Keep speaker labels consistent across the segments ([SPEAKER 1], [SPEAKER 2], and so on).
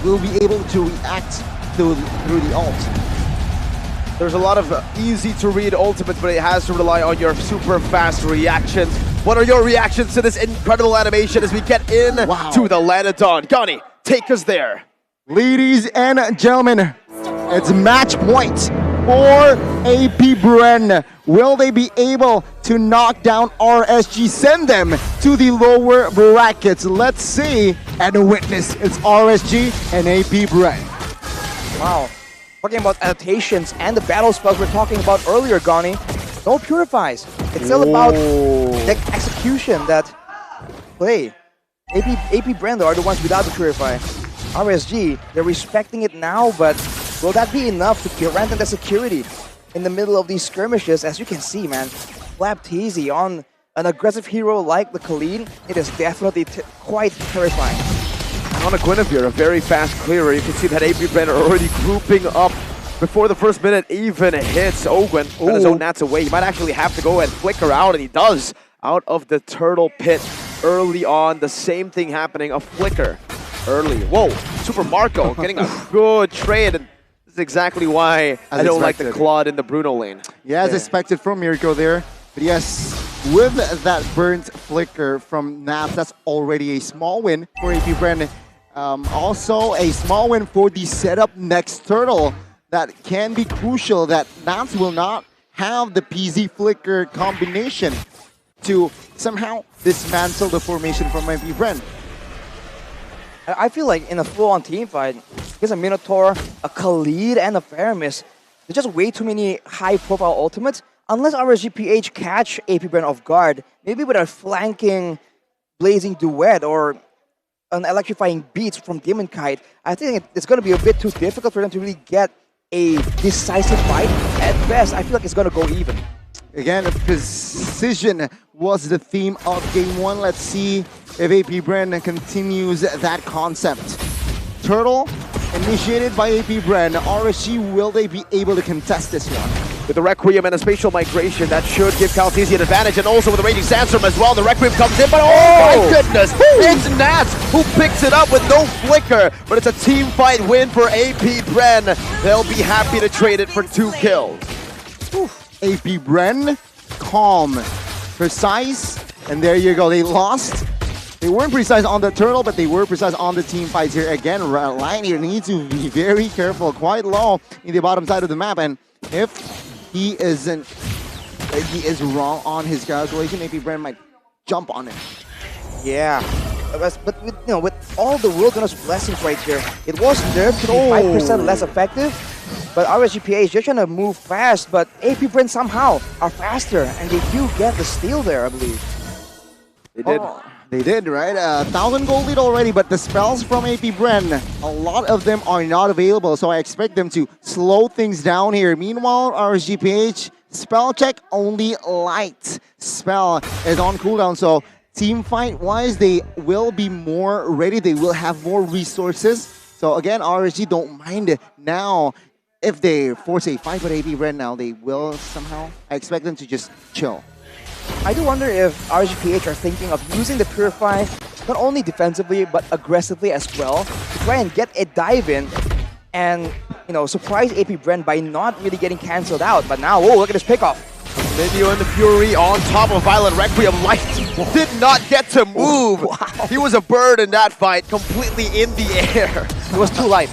[SPEAKER 1] will be able to react through the ult.
[SPEAKER 2] There's a lot of easy-to-read ultimates, but it has to rely on your super fast reactions. What are your reactions to this incredible animation as we get in to the Lanadon? Gani, take us there.
[SPEAKER 1] Ladies and gentlemen, it's match point for AP Bren. Will they be able to knock down RSG, send them to the lower brackets? Let's see and witness. It's RSG and AP Bren.
[SPEAKER 3] Wow. Talking about adaptations and the battle spells we're talking about earlier, Gani. No purifies. It's all about the execution that play. AP Bren are the ones without the purify. RSG, they're respecting it now, but will that be enough to guarantee the security in the middle of these skirmishes? As you can see, man, Flapteasy on an aggressive hero like the Khalid, it is definitely quite terrifying.
[SPEAKER 2] And on a Guinevere, a very fast clearer. You can see that AP Bren are already grouping up before the first minute even hits. Ogwen got his own Nats away. He might actually have to go and flicker out, and he does, out of the turtle pit early on. The same thing happening, a flicker early. Whoa, Super Marco getting a good trade. And this is exactly why I don't like the Claude in the Bruno lane.
[SPEAKER 1] Yeah, as expected from Mirko there. But yes, with that burnt flicker from Naps, that's already a small win for AP Bren. Also a small win for the setup next turtle. That can be crucial, that Naps will not have the PZ flicker combination to somehow dismantle the formation from AP Bren.
[SPEAKER 3] I feel like in a full-on team fight, there's a Minotaur, a Khalid, and a Faramis. There's just way too many high-profile ultimates. Unless RSGPH catch AP Bren off guard, maybe with a flanking blazing duet or an electrifying beat from Demon Kite, I think it's going to be a bit too difficult for them to really get a decisive fight. At best, I feel like it's going to go even.
[SPEAKER 1] Again, precision was the theme of Game 1. Let's see if AP Bren continues that concept. Turtle, initiated by AP Bren. RSG, will they be able to contest this one?
[SPEAKER 2] With the Requiem and a spatial migration, that should give Caltesi an advantage, and also with the Raging Sandstorm as well. The Requiem comes in, but oh my goodness! It's Nats who picks it up with no flicker, but it's a team fight win for AP Bren. They'll be happy to trade it for 2 kills.
[SPEAKER 1] AP Bren, calm, precise, and there you go. They lost. They weren't precise on the turtle, but they were precise on the team fights here. Again, Lion here needs to be very careful, quite low in the bottom side of the map, and if he is wrong on his calculation, AP Bren might jump on him.
[SPEAKER 3] Yeah, but with all the Wilderness Blessings right here, it was nerfed to be 5% less effective. But RSGPH, they're trying to move fast, but AP Bren somehow are faster, and they do get the steal there, I believe.
[SPEAKER 2] They did.
[SPEAKER 1] They did, right? 1,000 gold lead already, but the spells from AP Bren, a lot of them are not available, so I expect them to slow things down here. Meanwhile, RSGPH, spell check only light. Spell is on cooldown, so team fight-wise, they will be more ready. They will have more resources. So again, RSG don't mind now. If they force a fight with AP Bren now, they will somehow. I expect them to just chill.
[SPEAKER 3] I do wonder if RSGPH are thinking of using the Purify not only defensively but aggressively as well to try and get a dive in and surprise AP Bren by not really getting cancelled out. But now, whoa, look at this pickoff.
[SPEAKER 2] Minio and the Fury on top of Violent Requiem. Light did not get to move. Wow. He was a bird in that fight, completely in the air.
[SPEAKER 3] It was too light.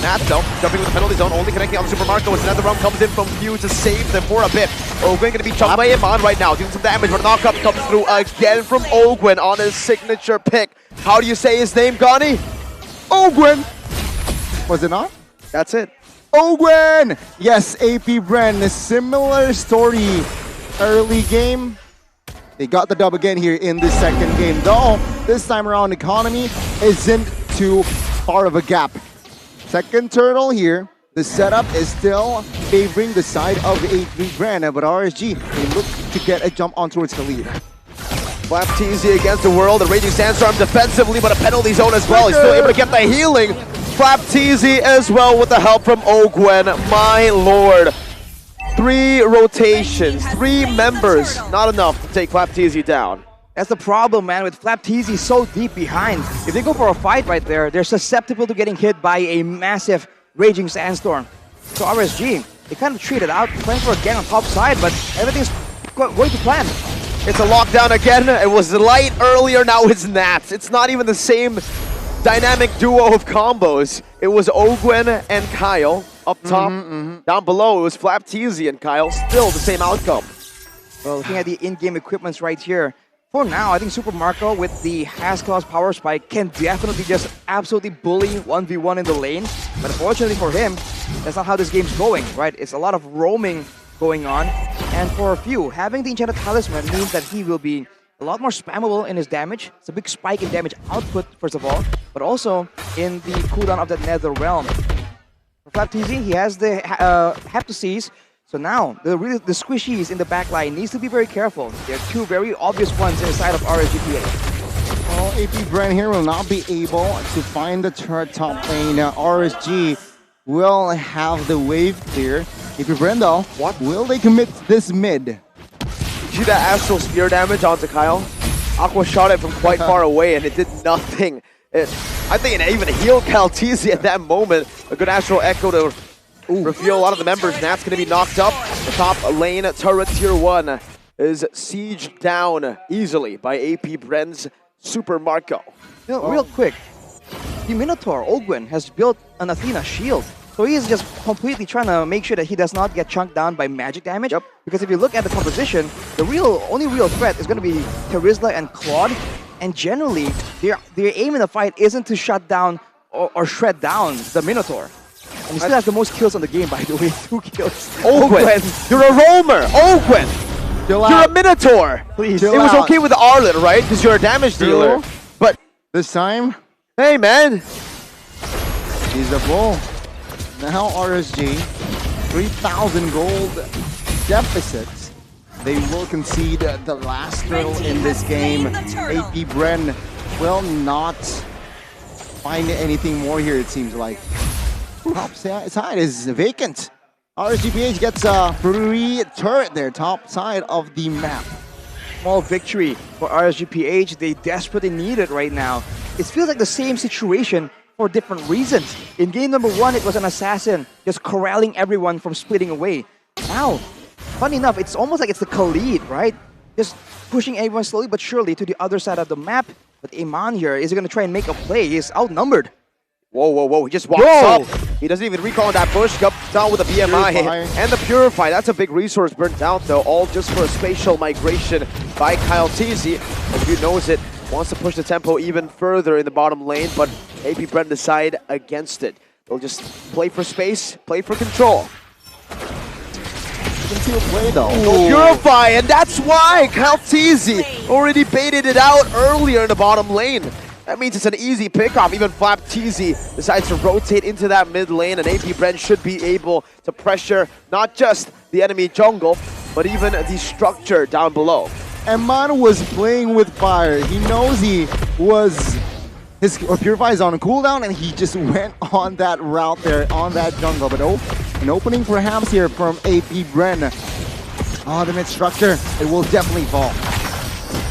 [SPEAKER 2] Nats though, jumping with the penalty zone, only connecting on Super Marco as another round comes in from Few to save them for a bit. Ogwen gonna be chunked by Iman right now, doing some damage, but a knockup comes through again from Ogwen on his signature pick. How do you say his name, Gani?
[SPEAKER 1] Ogwen! Was it not?
[SPEAKER 2] That's it.
[SPEAKER 1] Ogwen! Yes, AP Bren, a similar story. Early game, they got the dub again here in the second game. Though, this time around, economy isn't too far of a gap. Second turtle here. The setup is still favoring the side of AP Bren, but RSG, they look to get a jump on towards Khalid.
[SPEAKER 2] Flapteasy against the world, the Raging Sandstorm defensively, but a penalty zone as well. He's still able to get the healing. Flapteasy as well with the help from Ogwen. My lord. 3 rotations, 3 members, not enough to take Flapteasy down.
[SPEAKER 3] That's the problem, man, with Flap TZ so deep behind. If they go for a fight right there, they're susceptible to getting hit by a massive Raging Sandstorm. So RSG, they kind of treat it out, playing for a gang on top side, but everything's going to plan.
[SPEAKER 2] It's a lockdown again. It was Light earlier, now it's Nats. It's not even the same dynamic duo of combos. It was Ogwen and Kyle up top. Down below, it was Flap TZ and Kyle. Still the same outcome.
[SPEAKER 3] Well, looking at the in-game equipments right here, for now, I think Super Marco with the Haskell's Power Spike can definitely just absolutely bully 1v1 in the lane. But unfortunately for him, that's not how this game's going, right? It's a lot of roaming going on. And for a few, having the Enchanted Talisman means that he will be a lot more spammable in his damage. It's a big spike in damage output, first of all, but also in the cooldown of that Nether Realm. For Flap TZ, he has the Heptaseas. So now, the squishies in the backline needs to be very careful. There are two very obvious ones inside of RSGPH.
[SPEAKER 1] Well, AP Bren here will not be able to find the turret top lane. RSG will have the wave clear. AP Bren though, what will they commit this mid?
[SPEAKER 2] See that Astral Spear damage onto Kyle? Aqua shot it from quite far away and it did nothing. I think it even healed Kyle TZ at that moment. A good Astral Echo to reveal a lot of the members. Nat's going to be knocked up. The top lane turret tier 1 is sieged down easily by AP Bren's Super Marco.
[SPEAKER 3] You know, real quick, the Minotaur, Ogwen, has built an Athena shield. So he is just completely trying to make sure that he does not get chunked down by magic damage.
[SPEAKER 2] Yep.
[SPEAKER 3] Because if you look at the composition, the only real threat is going to be Terizla and Claude. And generally, their aim in the fight isn't to shut down or shred down the Minotaur. And he still has the most kills on the game, by the way. 2 kills.
[SPEAKER 2] Ogwen, you're a roamer. Ogwen, you're a Minotaur.
[SPEAKER 3] Please.
[SPEAKER 2] It was okay with Arlen, right? Because you're a damage dealer. But
[SPEAKER 1] This time,
[SPEAKER 2] hey, man.
[SPEAKER 1] he's the bull. Now RSG, 3,000 gold deficit. They will concede the last turtle in this game. AP Bren will not find anything more here, it seems like. Top side is vacant. RSGPH gets a free turret there, top side of the map.
[SPEAKER 3] Small victory for RSGPH. They desperately need it right now. It feels like the same situation for different reasons. In game number 1, it was an assassin just corralling everyone from splitting away. Now, funny enough, it's almost like it's the Khalid, right? Just pushing everyone slowly but surely to the other side of the map. But Iman here is going to try and make a play. He's outnumbered.
[SPEAKER 2] Whoa, whoa, whoa. He just walks up. He doesn't even recall that bush. Down with the BMI and the Purify. That's a big resource burnt out, though. All just for a spatial migration by Kyle TZ. As you knows it, wants to push the tempo even further in the bottom lane, but AP Bren decide against it. They'll just play for space, play for control.
[SPEAKER 1] Concealed play though.
[SPEAKER 2] No Purify, and that's why Kyle TZ already baited it out earlier in the bottom lane. That means it's an easy pickoff. Even Flap TZ decides to rotate into that mid lane, and AP Bren should be able to pressure not just the enemy jungle, but even the structure down below.
[SPEAKER 1] Eman was playing with fire. He knows his Purify is on cooldown, and he just went on that route there, on that jungle. But an opening perhaps here from AP Bren. Oh, the mid structure, it will definitely fall.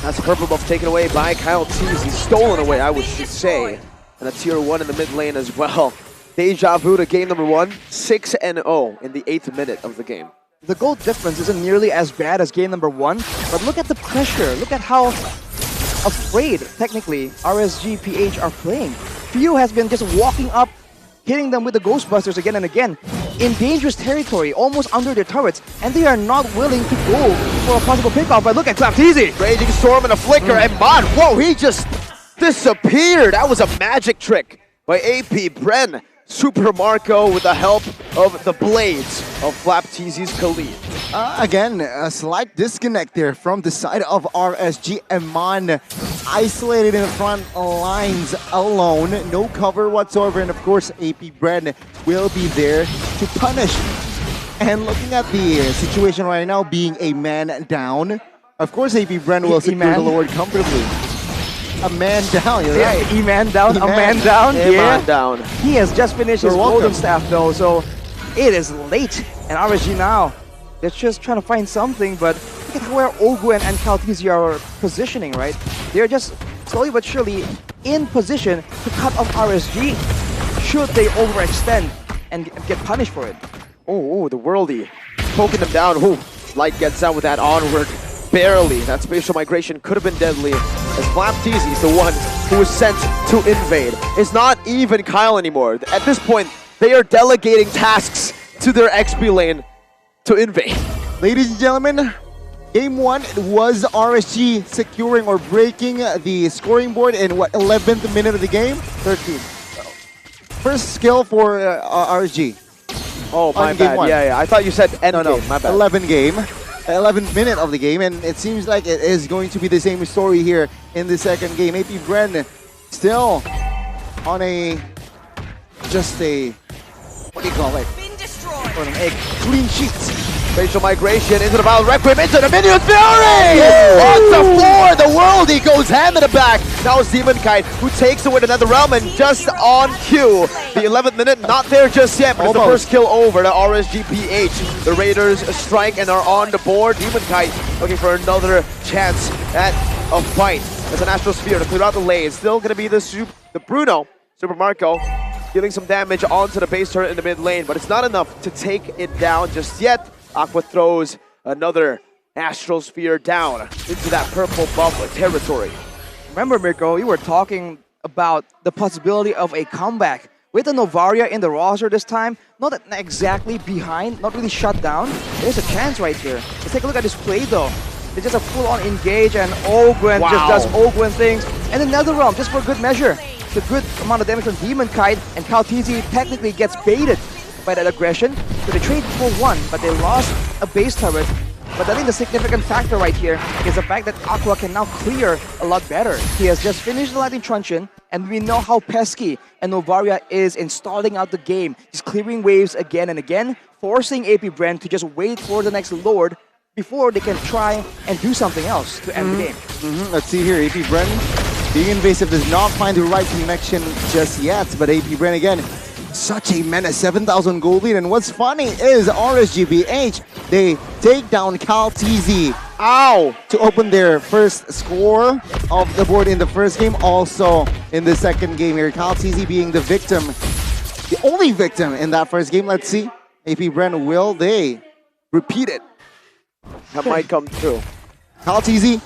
[SPEAKER 2] That's a purple buff taken away by Kyle TZ. He's stolen away, I should say. And a tier 1 in the mid lane as well. Deja vu to game number 1, 6-0 in the 8th minute of the game.
[SPEAKER 3] The gold difference isn't nearly as bad as game number 1, but look at the pressure. Look at how afraid, technically, RSGPH are playing. Few has been just walking up, hitting them with the Ghostbusters again and again, in dangerous territory, almost under their turrets, and they are not willing to go for a possible pickoff. But look at Flap TZ!
[SPEAKER 2] Raging Storm and a Flicker, and Mod, whoa, he just disappeared! That was a magic trick by AP Bren. Super Marco with the help of the blades of Flap TZ's Khalid.
[SPEAKER 1] Again, a slight disconnect there from the side of RSG. Eman isolated in the front lines alone, no cover whatsoever, and of course AP Bren will be there to punish. And looking at the situation right now, being a man down, of course AP Bren will secure the Lord comfortably. A man down, you're right.
[SPEAKER 3] E-man down, a man down.
[SPEAKER 2] Man down.
[SPEAKER 3] He has just finished his golden staff though, so it is late. And RSG now, they're just trying to find something, but look at where Ogwen and Kaltizi are positioning, right? They're just slowly but surely in position to cut off RSG should they overextend and get punished for it.
[SPEAKER 2] Oh, the worldie. Poking them down. Oh, Light gets out with that onward. Barely. That spatial migration could have been deadly. As Flapteezy is the one who was sent to invade. It's not even Kyle anymore. At this point, they are delegating tasks to their XP lane to invade.
[SPEAKER 1] Ladies and gentlemen, game 1 it was RSG securing or breaking the scoring board in what, 11th minute of the game?
[SPEAKER 3] 13.
[SPEAKER 1] First skill for RSG.
[SPEAKER 2] Oh, my
[SPEAKER 1] On game
[SPEAKER 2] bad.
[SPEAKER 1] one.
[SPEAKER 2] Yeah. I thought you said end
[SPEAKER 1] No,
[SPEAKER 2] game. My bad.
[SPEAKER 1] 11th minute of the game, and it seems like it is going to be the same story here in the second game. AP Bren still on what do you call it? On a clean sheet.
[SPEAKER 2] Spatial migration into the Battle Requiem, into the Minion Fury! On the floor, the worldie goes hand in the back. Now it's Demon Kite who takes away to another realm, and just on cue. The 11th minute, not there just yet, but it's the first kill over to RSGPH. The Raiders strike and are on the board. Demon Kite looking for another chance at a fight. There's an Astral Sphere to clear out the lane. It's still going to be the Bruno, Super Marco, dealing some damage onto the base turret in the mid lane, but it's not enough to take it down just yet. Aqua throws another Astral Sphere down into that purple buff territory.
[SPEAKER 3] Remember, Mirko, you were talking about the possibility of a comeback. With the Novaria in the roster this time, not exactly behind, not really shut down, there's a chance right here. Let's take a look at this play though. It's just a full-on engage, and Ogwen just does Ogwen things. And another realm, just for good measure. It's a good amount of damage from Demon Kite, and Kaltizi technically gets baited by that aggression. So they trade for one, but they lost a base turret. But I think the significant factor right here is the fact that Aqua can now clear a lot better. He has just finished the Lightning Truncheon, and we know how pesky and Novaria is in stalling out the game. He's clearing waves again and again, forcing AP Bren to just wait for the next Lord before they can try and do something else to end the game.
[SPEAKER 1] Let's see here, AP Bren being invasive does not find the right connection just yet, but AP Bren again, such a menace, 7,000 gold lead, and what's funny is RSGPH, they take down Kaltizi to open their first score of the board in the first game, also in the second game here. Kaltizi being the victim, the only victim in that first game. Let's see, AP Bren, will they repeat it?
[SPEAKER 2] That might come true.
[SPEAKER 1] Kaltizi,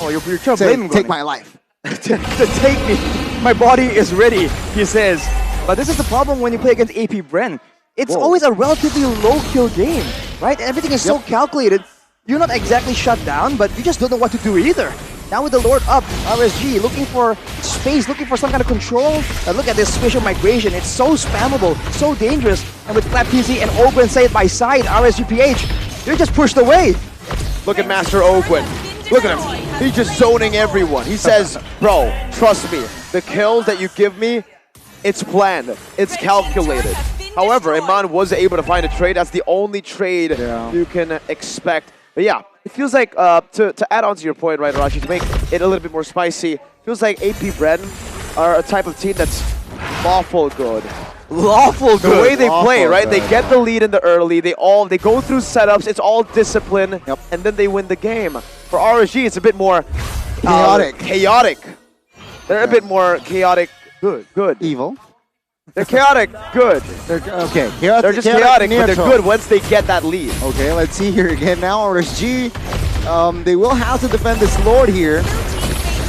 [SPEAKER 3] Oh, you're trying to blame him.
[SPEAKER 1] take my life.
[SPEAKER 3] to take me. My body is ready, he says. But this is the problem when you play against AP Bren. It's always a relatively low kill game, right? Everything is so calculated. You're not exactly shut down, but you just don't know what to do either. Now with the Lord up, RSG looking for space, looking for some kind of control. But look at this spatial migration. It's so spammable, so dangerous. And with Flapteezy and Ogwen side by side, RSGPH, they're just pushed away.
[SPEAKER 2] Look at Master Ogwen. Look at him. He's just zoning everyone. He says, bro, trust me. The kills that you give me, it's planned. It's calculated. However, Iman was able to find a trade. That's the only trade you can expect. But yeah, it feels like, to add on to your point, right, Arashi, to make it a little bit more spicy, feels like AP Bren are a type of team that's lawful good.
[SPEAKER 3] Lawful good.
[SPEAKER 2] The way they play, right? They get the lead in the early. They go through setups. It's all discipline, and then they win the game. For RSG, it's a bit more chaotic. They're a bit more chaotic. Good.
[SPEAKER 1] Evil.
[SPEAKER 2] They're chaotic. Good.
[SPEAKER 1] They're just
[SPEAKER 2] chaotic, but they're good once they get that lead.
[SPEAKER 1] Okay, let's see here again now. RSG, they will have to defend this Lord here.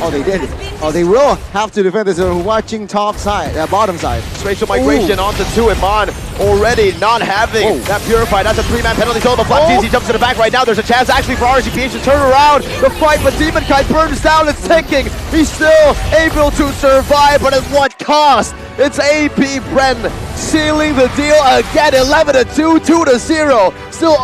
[SPEAKER 1] Oh, they did. Oh, they will have to defend this. Watching top side, bottom side.
[SPEAKER 2] Spatial migration onto 2. Iman already not having that purified. That's a 3-man penalty. So the Flapteezy jumps to the back right now. There's a chance actually for RSGPH to turn around the fight, but Demon Kite burns down. It's ticking. He's still able to survive, but at what cost? It's AP Bren sealing the deal again. 11-2, 2-0. Still